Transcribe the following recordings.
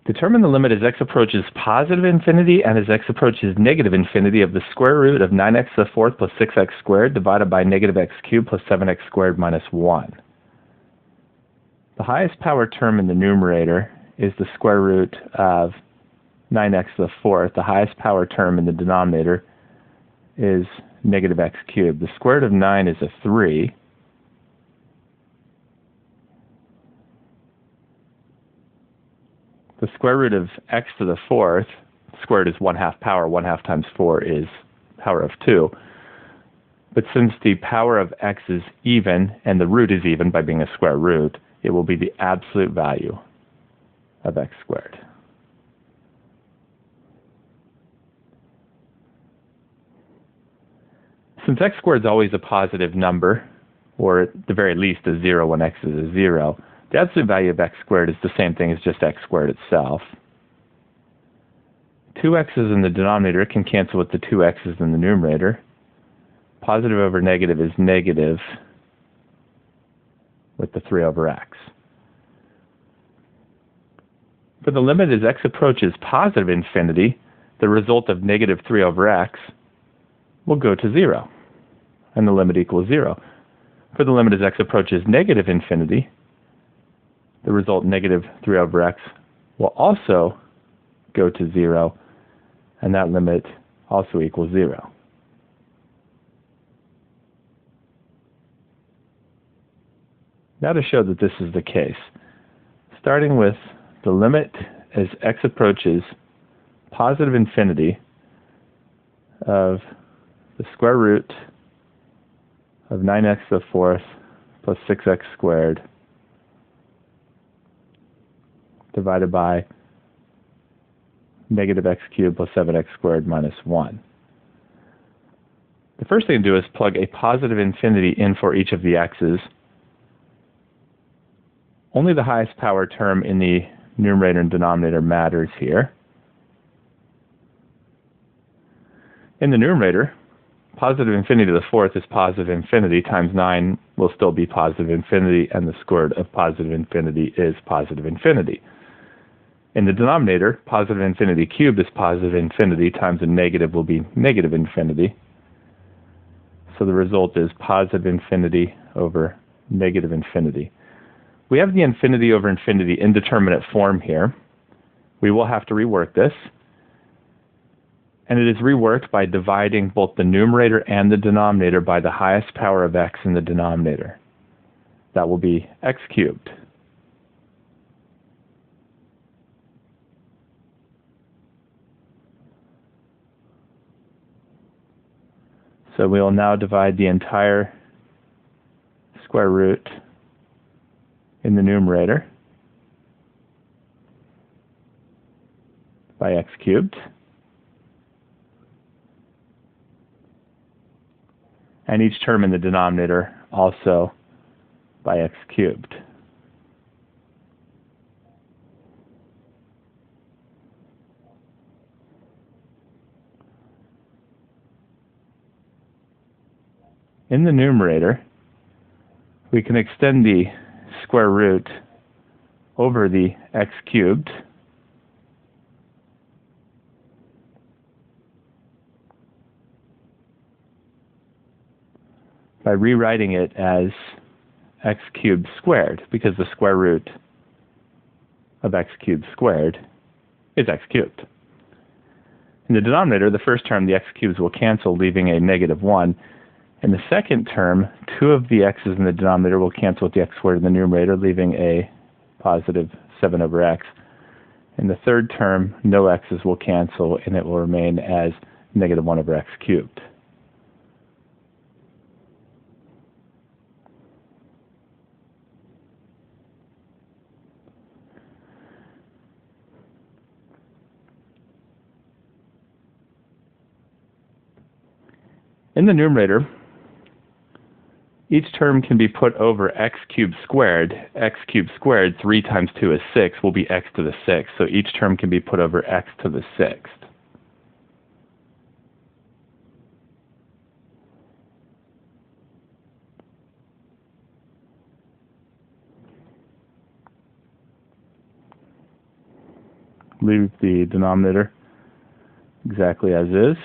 Determine the limit as x approaches positive infinity and as x approaches negative infinity of the square root of 9x to the fourth plus 6x squared divided by negative x cubed plus 7x squared minus 1. The highest power term in the numerator is the square root of 9x to the fourth. The highest power term in the denominator is negative x cubed. The square root of 9 is a 3. The square root of x to the fourth, squared is 1/2 power. 1/2 times 4 is power of 2. But since the power of x is even, and the root is even by being a square root, it will be the absolute value of x squared. Since x squared is always a positive number, or at the very least a 0 when x is a 0, the absolute value of x squared is the same thing as just x squared itself. 2 x's in the denominator can cancel with the 2 x's in the numerator. Positive over negative is negative with the 3 over x. For the limit as x approaches positive infinity, the result of negative 3 over x will go to 0, and the limit equals 0. For the limit as x approaches negative infinity, the result negative 3 over x will also go to 0, and that limit also equals 0. Now to show that this is the case, starting with the limit as x approaches positive infinity of the square root of 9x to the fourth plus 6x squared divided by negative x cubed plus 7x squared minus 1. The first thing to do is plug a positive infinity in for each of the x's. Only the highest power term in the numerator and denominator matters here. In the numerator, positive infinity to the fourth is positive infinity times 9 will still be positive infinity, and the square root of positive infinity is positive infinity. In the denominator, positive infinity cubed is positive infinity times a negative will be negative infinity. So the result is positive infinity over negative infinity. We have the infinity over infinity indeterminate form here. We will have to rework this. And it is reworked by dividing both the numerator and the denominator by the highest power of x in the denominator. That will be x cubed. So we will now divide the entire square root in the numerator by x cubed, and each term in the denominator also by x cubed. In the numerator, we can extend the square root over the x cubed by rewriting it as x cubed squared, because the square root of x cubed squared is x cubed. In the denominator, the first term, the x cubes, will cancel, leaving a negative 1. In the second term, 2 of the x's in the denominator will cancel with the x squared in the numerator, leaving a positive 7 over x. In the third term, no x's will cancel, and it will remain as negative 1 over x cubed. In the numerator, each term can be put over x cubed squared. X cubed squared, 3 times 2 is 6, will be x to the 6th. So each term can be put over x to the 6th. leave the denominator exactly as is.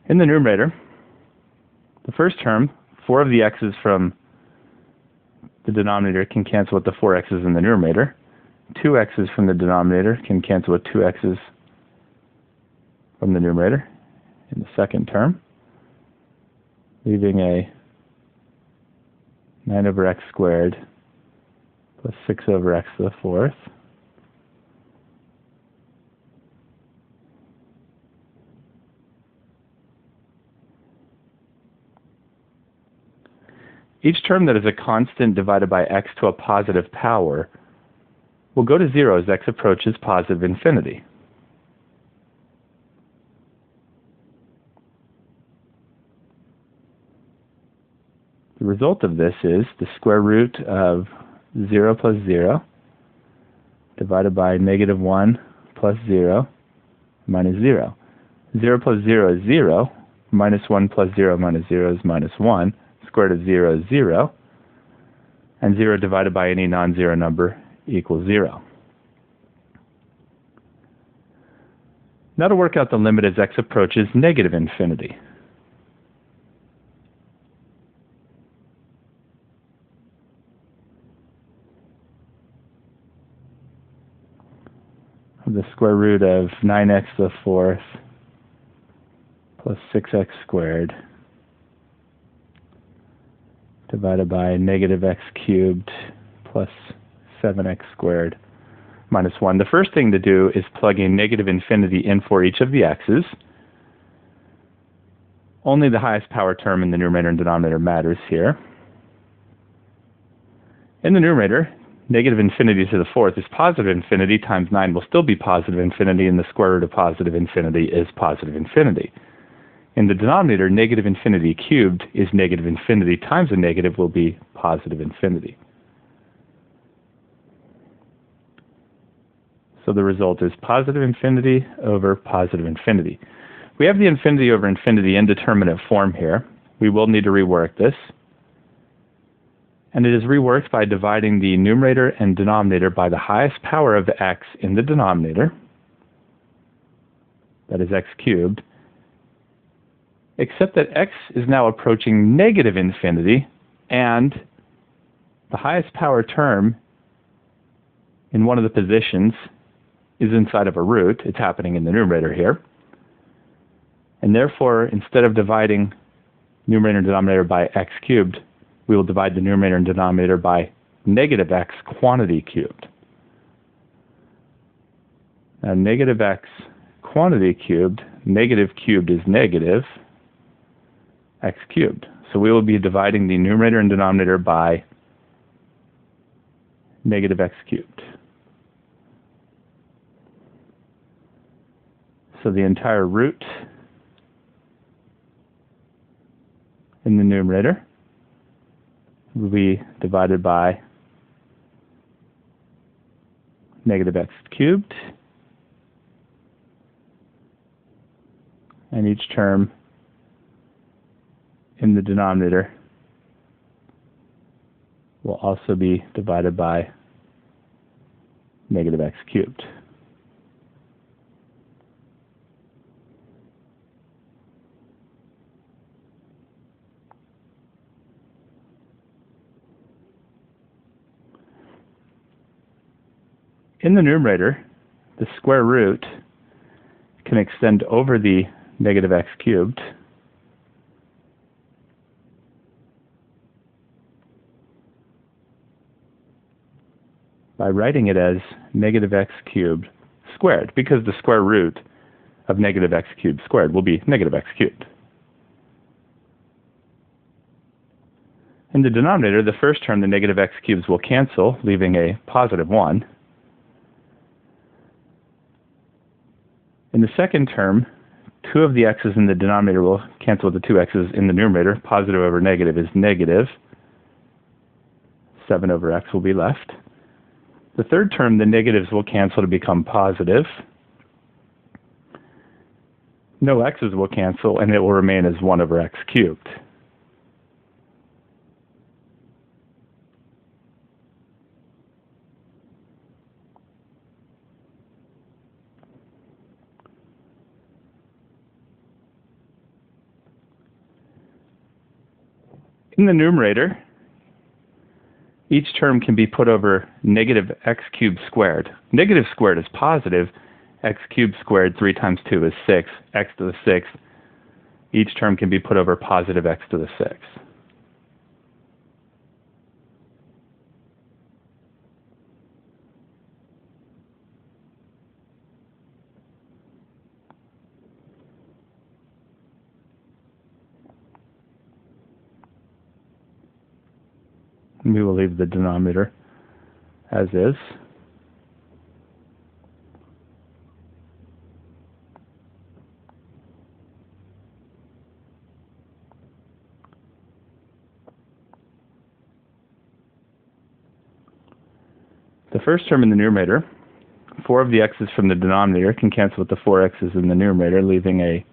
In the numerator, the first term, 4 of the x's from the denominator can cancel with the 4 x's in the numerator. 2 x's from the denominator can cancel with 2 x's from the numerator in the second term, leaving a 9 over x squared plus 6 over x to the fourth. Each term that is a constant divided by x to a positive power will go to 0 as x approaches positive infinity. The result of this is the square root of 0 plus 0 divided by negative 1 plus 0 minus 0. 0 plus 0 is 0, minus 1 plus 0 minus 0 is minus 1. Square root of 0 is 0, and 0 divided by any non-zero number equals 0. Now to work out the limit as x approaches negative infinity. The square root of 9x to the fourth plus 6x squared divided by negative x cubed plus 7x squared minus 1. The first thing to do is plug in negative infinity in for each of the x's. Only the highest power term in the numerator and denominator matters here. In the numerator, negative infinity to the fourth is positive infinity times 9 will still be positive infinity, and the square root of positive infinity is positive infinity. In the denominator, negative infinity cubed is negative infinity times a negative will be positive infinity. So the result is positive infinity over positive infinity. We have the infinity over infinity indeterminate form here. We will need to rework this. And it is reworked by dividing the numerator and denominator by the highest power of x in the denominator, that is x cubed, except that x is now approaching negative infinity, and the highest power term in one of the positions is inside of a root. It's happening in the numerator here. And therefore, instead of dividing numerator and denominator by x cubed, we will divide the numerator and denominator by negative x quantity cubed. Now, negative x quantity cubed, negative cubed is negative x cubed. So we will be dividing the numerator and denominator by negative x cubed. So the entire root in the numerator will be divided by negative x cubed, and each term in the denominator will also be divided by negative x cubed. In the numerator, the square root can extend over the negative x cubed, by writing it as negative x cubed squared, because the square root of negative x cubed squared will be negative x cubed. In the denominator, the first term, the negative x cubes, will cancel, leaving a positive 1. In the second term, 2 of the x's in the denominator will cancel with the 2 x's in the numerator. Positive over negative is negative. 7 over x will be left. The third term, the negatives will cancel to become positive. no x's will cancel, and it will remain as 1 over x cubed. In the numerator, each term can be put over negative x cubed squared. Negative squared is positive. X cubed squared 3 times 2 is 6. X to the 6th. Each term can be put over positive x to the 6th. We will leave the denominator as is. The first term in the numerator, 4 of the x's from the denominator can cancel with the 4 x's in the numerator, leaving a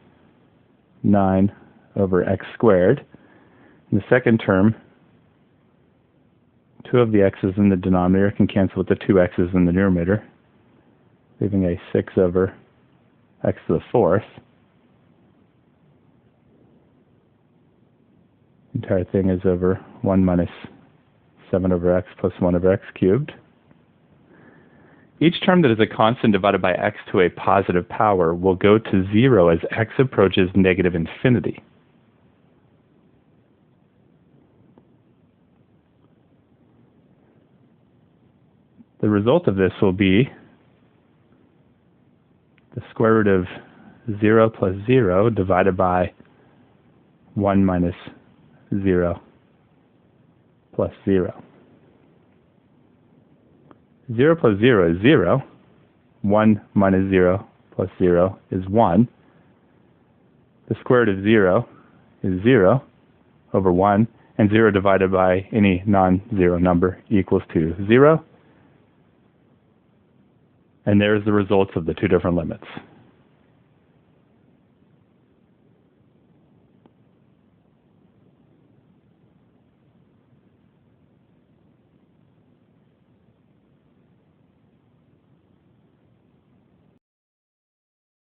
9 over x squared. In the second term, 2 of the x's in the denominator can cancel with the 2 x's in the numerator, leaving a 6 over x to the 4th. The entire thing is over 1 minus 7 over x plus 1 over x cubed. Each term that is a constant divided by x to a positive power will go to 0 as x approaches negative infinity. The result of this will be the square root of 0 plus 0 divided by 1 minus 0 plus 0. 0 plus 0 is 0. 1 minus 0 plus 0 is 1. The square root of 0 is 0 over 1, and 0 divided by any non-zero number equals to 0. And there's the results of the two different limits.